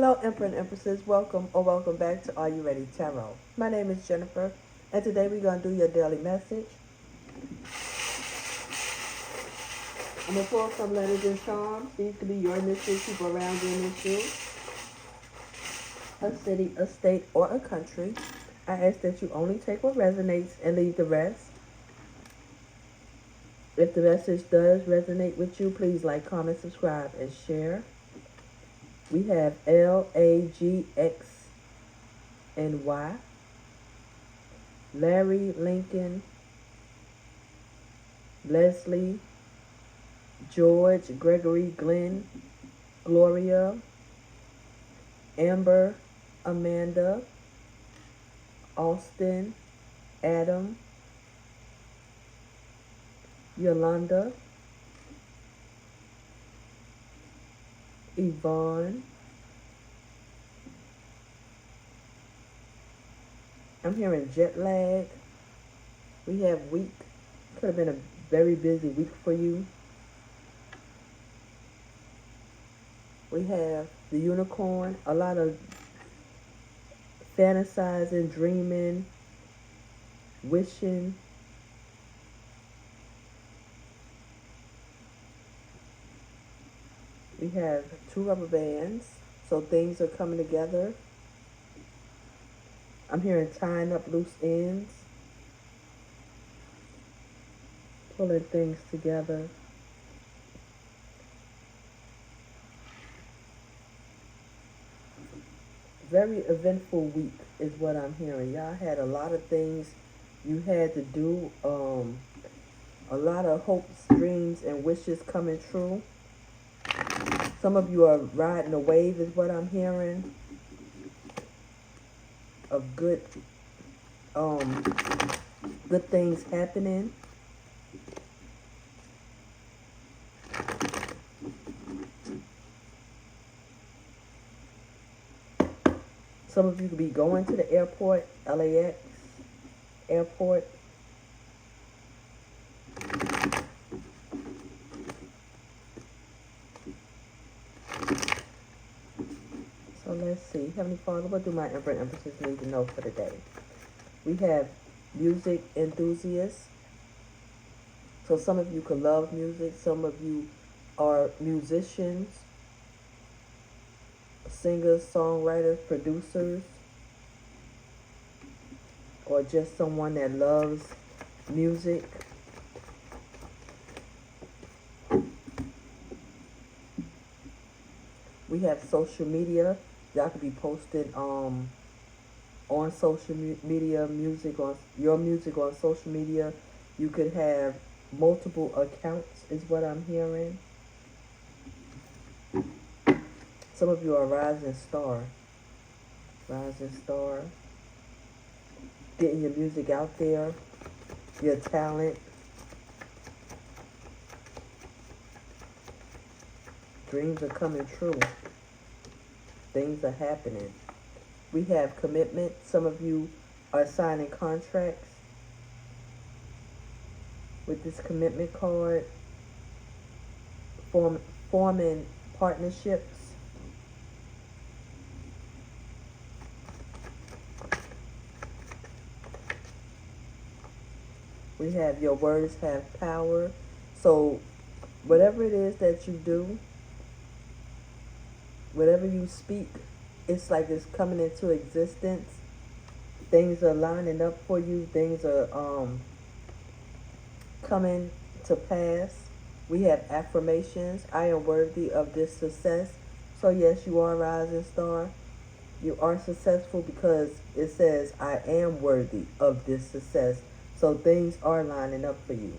Hello, Emperor and Empresses. Welcome or welcome back to Are You Ready Tarot. My name is Jennifer, and today we're going to do your daily message. I'm going to pull some letters and charms. These could be your initials, people around your initials, a city, a state, or a country. I ask that you only take what resonates and leave the rest. If the message does resonate with you, please like, comment, subscribe, and share. We have LAGXNY, Larry, Lincoln, Leslie, George, Gregory, Glenn, Gloria, Amber, Amanda, Austin, Adam, Yolanda, Yvonne. I'm hearing jet lag. We have week. Could have been a very busy week for you. We have the unicorn. A lot of fantasizing, dreaming, wishing. We have 2 rubber bands, so things are coming together. I'm hearing tying up loose ends, pulling things together. Very eventful week is what I'm hearing. Y'all had a lot of things you had to do. A lot of hopes, dreams, and wishes coming true. Some of you are riding a wave is what I'm hearing. Of good things happening. Some of you could be going to the airport, LAX airport. So let's see. Heavenly Father, what do my Emperor and Empresses need to know for the day? We have music enthusiasts. So some of you could love music. Some of you are musicians, singers, songwriters, producers, or just someone that loves music. We have social media. Y'all could be posting on social media, music on your music on social media. You could have multiple accounts is what I'm hearing. Some of you are rising star. Rising star. Getting your music out there. Your talent. Dreams are coming true. Things are happening. We have commitment. Some of you are signing contracts with this commitment card. Forming partnerships. We have your words have power. So whatever it is that you do, whatever you speak, it's like it's coming into existence. Things are lining up for you. Things are coming to pass. We have affirmations. I am worthy of this success. So yes, you are a rising star. You are successful because it says I am worthy of this success. So things are lining up for you.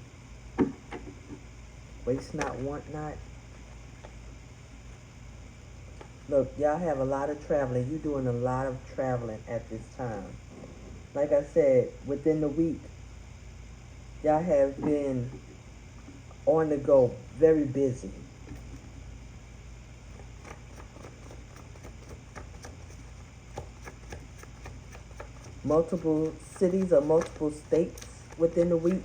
Waste not, want not. Look, y'all have a lot of traveling. You're doing a lot of traveling at this time. Like I said, within the week, y'all have been on the go, very busy. Multiple cities or multiple states within the week.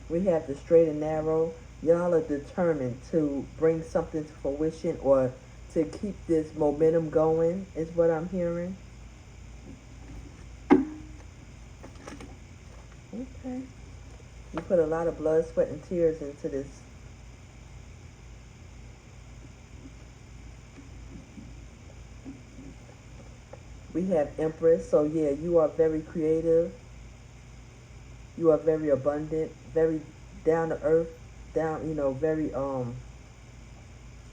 We have the straight and narrow. Y'all are determined to bring something to fruition or to keep this momentum going, is what I'm hearing. Okay. You put a lot of blood, sweat, and tears into this. We have Empress. So yeah, you are very creative. You are very abundant, very down to earth, very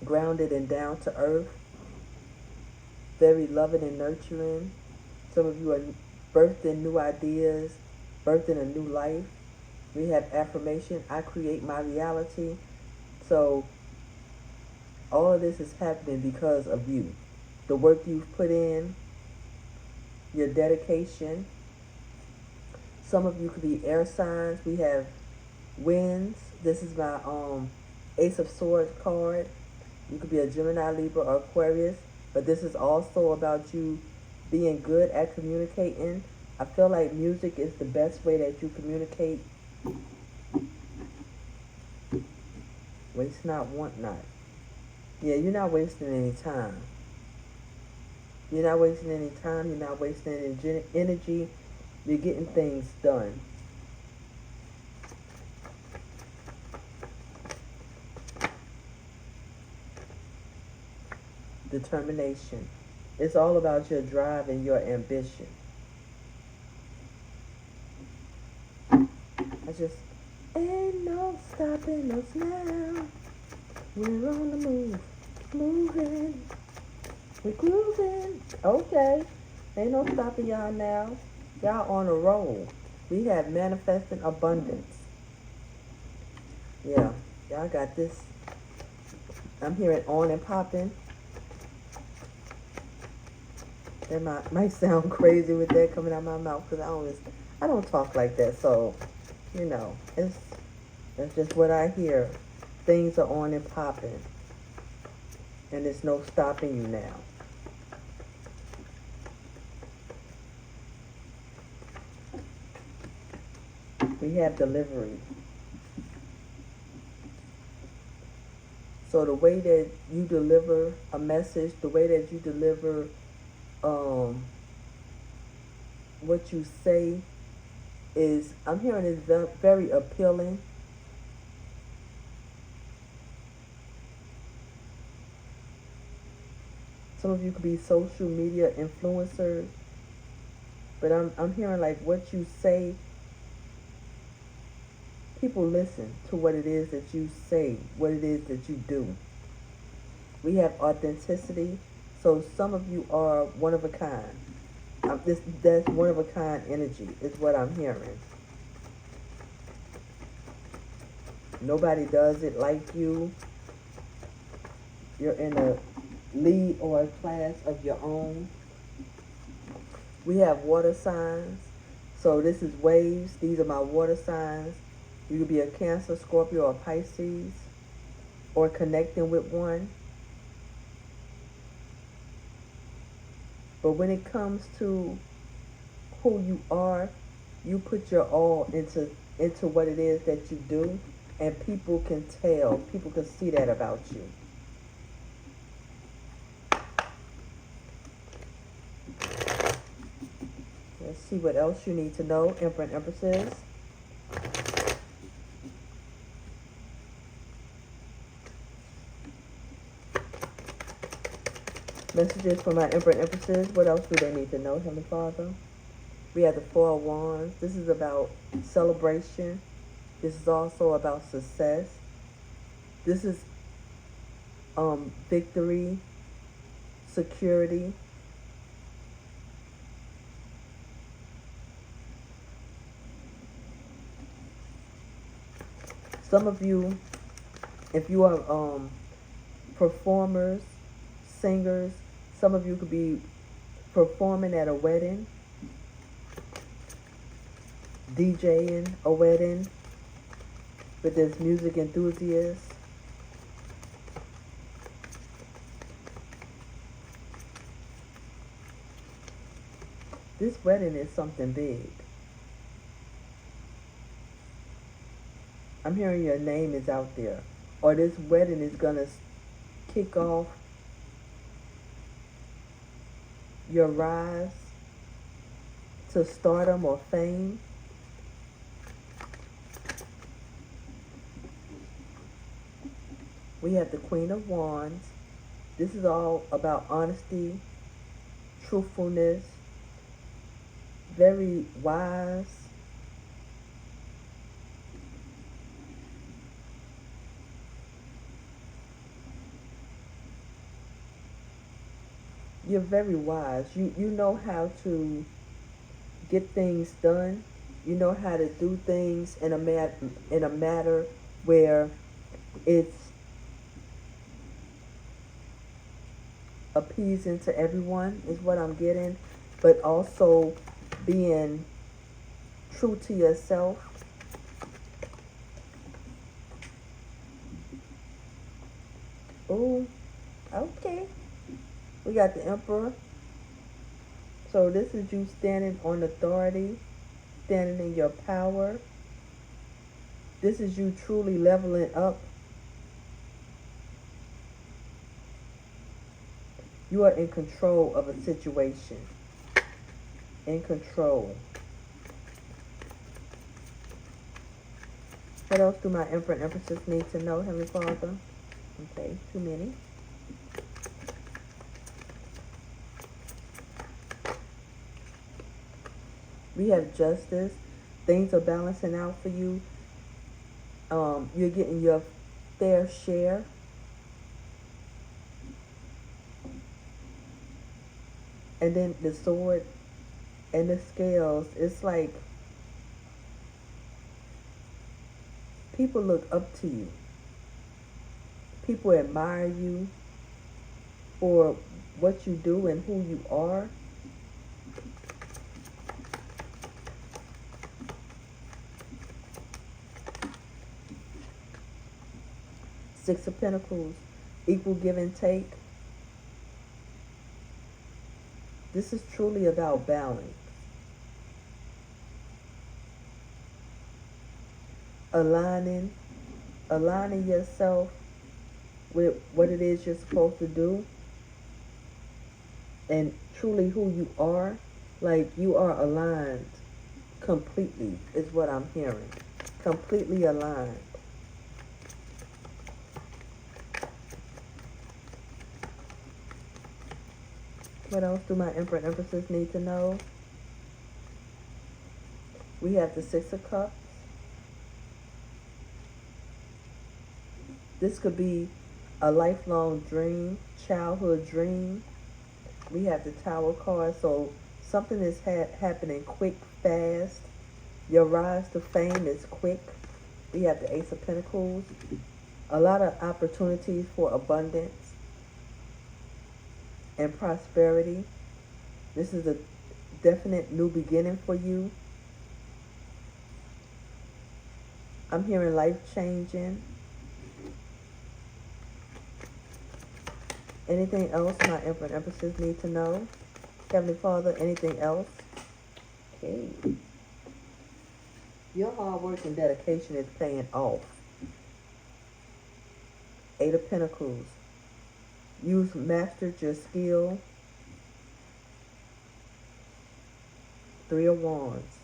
grounded and down to earth. Very loving and nurturing. Some of you are birthing new ideas, birthing a new life. We have Affirmation. I create my reality. So all of this is happening because of you. The work you've put in, your dedication. Some of you could be air signs. We have Winds. This is my Ace of Swords card. You could be a Gemini, Libra, or Aquarius. But this is also about you being good at communicating. I feel like music is the best way that you communicate. Waste not, want not. Yeah, you're not wasting any time. You're not wasting any time. You're not wasting any energy. You're getting things done. Determination. It's all about your drive and your ambition. Ain't no stopping us now. We're on the move, moving, we're grooving. Okay, ain't no stopping y'all now. Y'all on a roll. We have manifesting abundance. Yeah, y'all got this. I'm hearing on and popping. That might sound crazy with that coming out of my mouth because I don't talk like that. So, that's just what I hear. Things are on and popping, and there's no stopping you now. We have delivery. So the way that you deliver a message, the way that you deliver what you say is, I'm hearing is very appealing. Some of you could be social media influencers, but I'm hearing like what you say, people listen to what it is that you say, what it is that you do. We have authenticity. So some of you are one of a kind. That's one of a kind energy is what I'm hearing. Nobody does it like you. You're in a lead or a class of your own. We have water signs. So this is waves. These are my water signs. You could be a Cancer, Scorpio, or Pisces, or connecting with one. But when it comes to who you are, you put your all into what it is that you do, and people can tell. People can see that about you. Let's see what else you need to know, Emperor and Empresses. Messages for my Emperor and Empresses. What else do they need to know, Heavenly Father? We have the Four of Wands. This is about celebration. This is also about success. This is victory, security. Some of you, if you are performers, singers, some of you could be performing at a wedding, DJing a wedding, but there's music enthusiasts. This wedding is something big. I'm hearing your name is out there. Or this wedding is going to kick off your rise to stardom or fame. We have the Queen of Wands. This is all about honesty, truthfulness, very wise. You're very wise. You know how to get things done. You know how to do things in a matter where it's appeasing to everyone is what I'm getting, but also being true to yourself. Oh, okay. We got the Emperor. So this is you standing on authority, standing in your power. This is you truly leveling up. You are in control of a situation. In control. What else do my Emperor and Empresses need to know, Heavenly Father? Okay, too many. We have justice. Things are balancing out for you. You're getting your fair share. And then the sword and the scales, it's like people look up to you. People admire you for what you do and who you are. Six of Pentacles, equal give and take. This is truly about balance. Aligning yourself with what it is you're supposed to do. And truly who you are. Like you are aligned completely is what I'm hearing. Completely aligned. What else do my Emperor and Empresses need to know? We have the Six of Cups. This could be a lifelong dream, childhood dream. We have the Tower card, so something is happening quick, fast. Your rise to fame is quick. We have the Ace of Pentacles. A lot of opportunities for abundance and prosperity. This is a definite new beginning for you. I'm hearing life changing. Anything else my Emperor and Empresses need to know? Heavenly Father, anything else? Okay. Your hard work and dedication is paying off. Eight of Pentacles. You've mastered your skill. Three of Wands.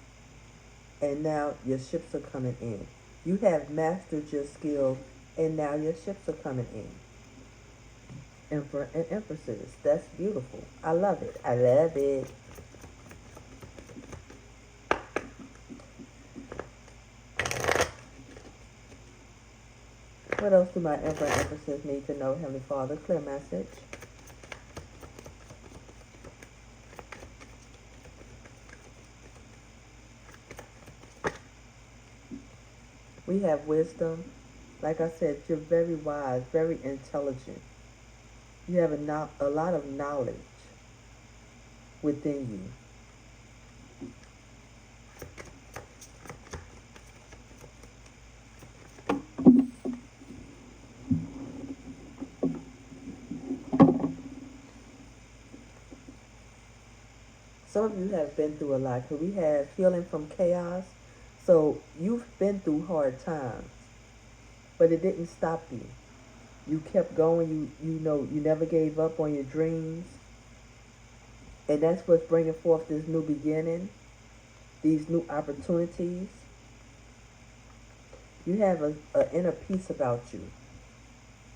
And now your ships are coming in. You have mastered your skill and now your ships are coming in. Emperor and Empresses. That's beautiful. I love it. I love it. What else do my Emperor and Empresses need to know, Heavenly Father? Clear message. We have wisdom. Like I said, you're very wise, very intelligent. You have a lot of knowledge within you. Some of you have been through a lot. Because we have healing from chaos. So you've been through hard times. but it didn't stop you. You kept going. You never gave up on your dreams. And that's what's bringing forth this new beginning, these new opportunities. You have a inner peace about you.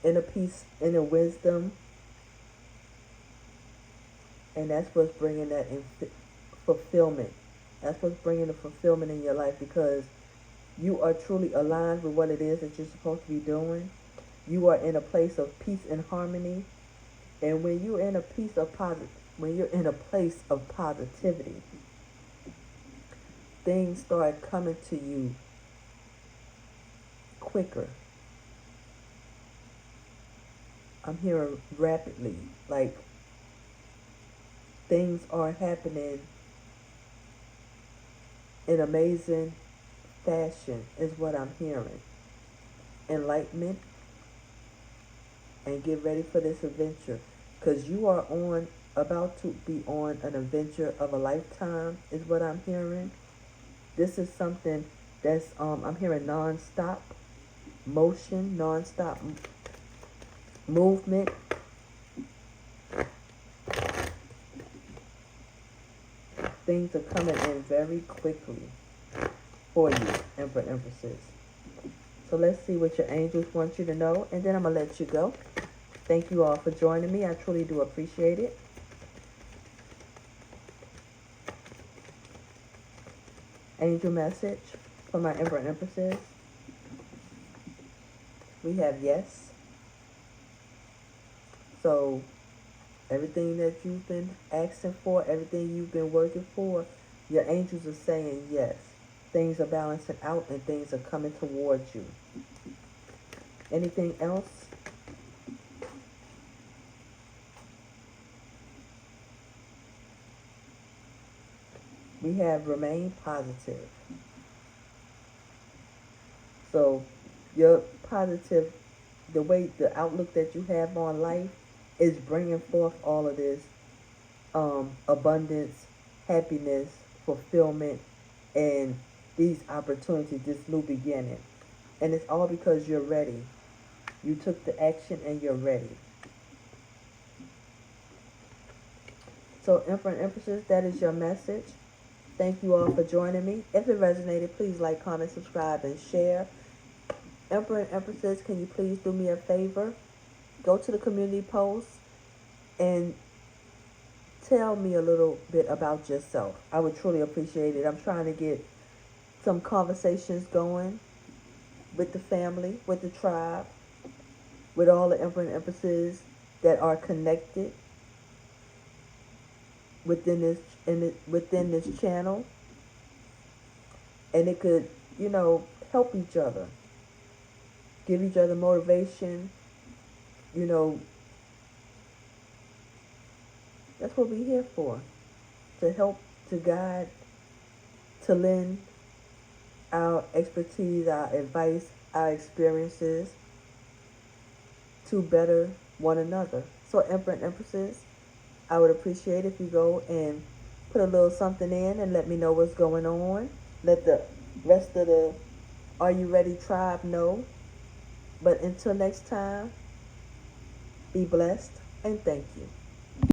Inner peace, inner wisdom. And that's what's bringing that fulfillment. That's what's bringing the fulfillment in your life, because you are truly aligned with what it is that you're supposed to be doing. You are in a place of peace and harmony. And when you're in a place of positivity, things start coming to you quicker. I'm hearing rapidly, like things are happening in amazing fashion is what I'm hearing. Enlightenment. And get ready for this adventure, because you are about to be on an adventure of a lifetime is what I'm hearing. This is something that's I'm hearing non-stop motion, non-stop movement. Things are coming in very quickly for you, Emperor, Empresses. So let's see what your angels want you to know, and then I'm going to let you go. Thank you all for joining me. I truly do appreciate it. Angel message for my Emperor, Empresses. We have yes. So everything that you've been asking for, everything you've been working for, your angels are saying yes. Things are balancing out and things are coming towards you. Anything else? We have remain positive. So your positive, the outlook that you have on life is bringing forth all of this abundance, happiness, fulfillment, and these opportunities, this new beginning. And it's all because you're ready. You took the action and you're ready. So Emperor and Empresses, that is your message. Thank you all for joining me. If it resonated, please like, comment, subscribe, and share. Emperor and Empresses, can you please do me a favor? Go to the community post and tell me a little bit about yourself. I would truly appreciate it. I'm trying to get some conversations going with the family, with the tribe, with all the Emperor and Empresses that are connected within this channel, and it could, help each other, give each other motivation. That's what we're here for, to help, to guide, to lend our expertise, our advice, our experiences to better one another. So Emperor and Empresses, I would appreciate if you go and put a little something in and let me know what's going on. Let the rest of the Are You Ready tribe know. But until next time, be blessed and thank you.